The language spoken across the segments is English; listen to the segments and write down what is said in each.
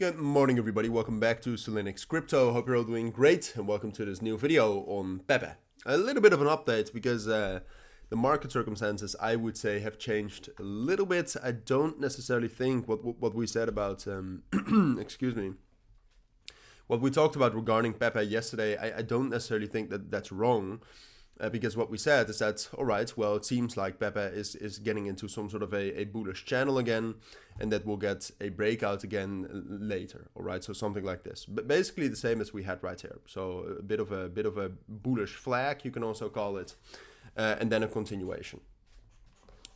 Good morning everybody, welcome back to Linux Crypto. Hope you're all doing great and welcome to this new video on Pepe. A little bit of an update because the market circumstances, I would say, have changed a little bit. I don't necessarily think what we said about, excuse me, what we talked about regarding Pepe yesterday, I don't necessarily think that that's wrong. Because what we said is that, all right, well, it seems like Pepe is getting into some sort of a bullish channel again, and that we'll get a breakout again later, all right? So something like this, but basically the same as we had right here. So a bit of a bullish flag, you can also call it, and then a continuation.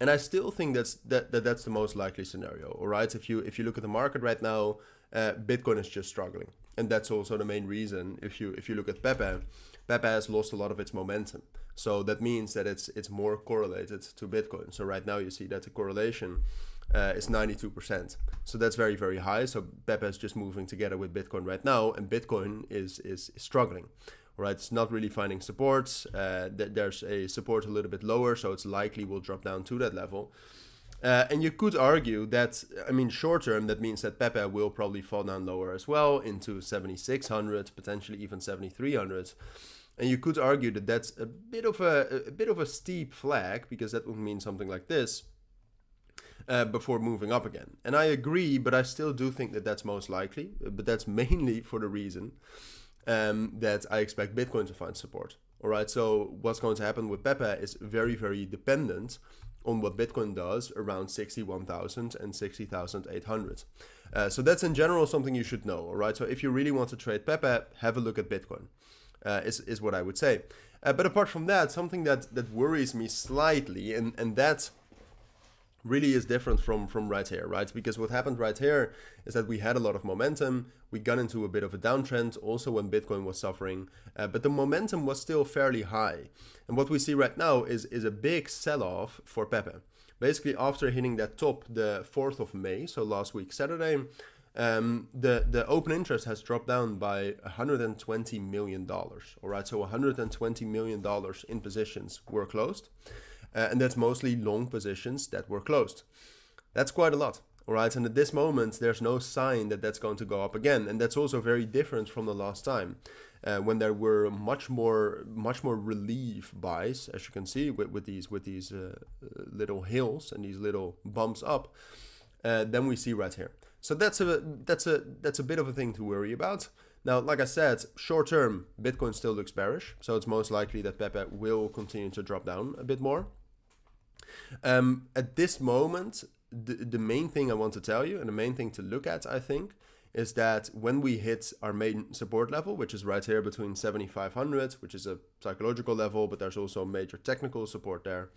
And I still think that's the most likely scenario, all right? If you look at the market right now, Bitcoin is just struggling, and that's also the main reason. If you look at Pepe has lost a lot of its momentum. So that means that it's more correlated to Bitcoin. So right now you see that the correlation is 92%. So that's very, very high. So Pepe is just moving together with Bitcoin right now, and Bitcoin is struggling. Right, it's not really finding support. There's a support a little bit lower, so it's likely will drop down to that level. And you could argue that, I mean, short term, that means that Pepe will probably fall down lower as well into 7,600, potentially even 7,300. And you could argue that that's a bit of a steep flag, because that would mean something like this before moving up again. And I agree, but I still do think that that's most likely. But that's mainly for the reason that I expect Bitcoin to find support. All right, so what's going to happen with Pepe is very, very dependent on what Bitcoin does around 61,000 and 60,800. So that's in general something you should know. All right, so if you really want to trade Pepe, have a look at Bitcoin. Is what I would say. But apart from that, something that worries me slightly, and that really is different from right here, right? Because what happened right here is that we had a lot of momentum. We got into a bit of a downtrend also when Bitcoin was suffering, but the momentum was still fairly high. And what we see right now is a big sell-off for Pepe. Basically, after hitting that top the 4th of May, so last week Saturday, the open interest has dropped down by $120 million. All right, so $120 million in positions were closed. And that's mostly long positions that were closed. That's quite a lot. All right, and at this moment, there's no sign that that's going to go up again. And that's also very different from the last time when there were much more relief buys, as you can see, with these little hills and these little bumps up than we see right here. So that's a bit of a thing to worry about. Now, like I said, short term, Bitcoin still looks bearish, so it's most likely that Pepe will continue to drop down a bit more. At this moment, the main thing I want to tell you, and the main thing to look at, I think, is that when we hit our main support level, which is right here between 7,500, which is a psychological level, but there's also major technical support there,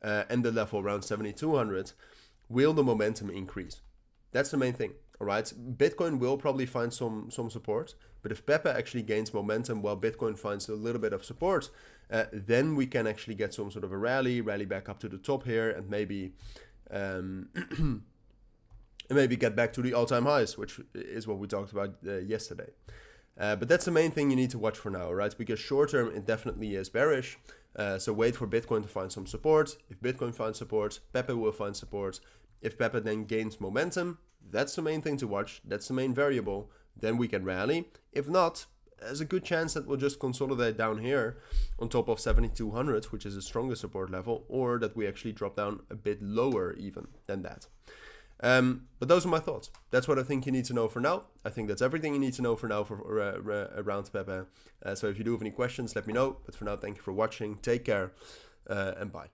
and the level around 7,200, will the momentum increase? That's the main thing. All right, Bitcoin will probably find some support, but if Pepe actually gains momentum while Bitcoin finds a little bit of support, then we can actually get some sort of a rally back up to the top here, and maybe maybe get back to the all-time highs, which is what we talked about yesterday. But that's the main thing you need to watch for now, right? Because short term, it definitely is bearish. So wait for Bitcoin to find some support. If Bitcoin finds support, Pepe will find support. If Pepe then gains momentum, that's the main thing to watch. That's the main variable. Then we can rally. If not, there's a good chance that we'll just consolidate down here on top of 7,200, which is the strongest support level, or that we actually drop down a bit lower even than that. But those are my thoughts. That's what I think you need to know for now. I think that's everything you need to know for now around Pepe. So if you do have any questions, let me know. But for now, thank you for watching. Take care and bye.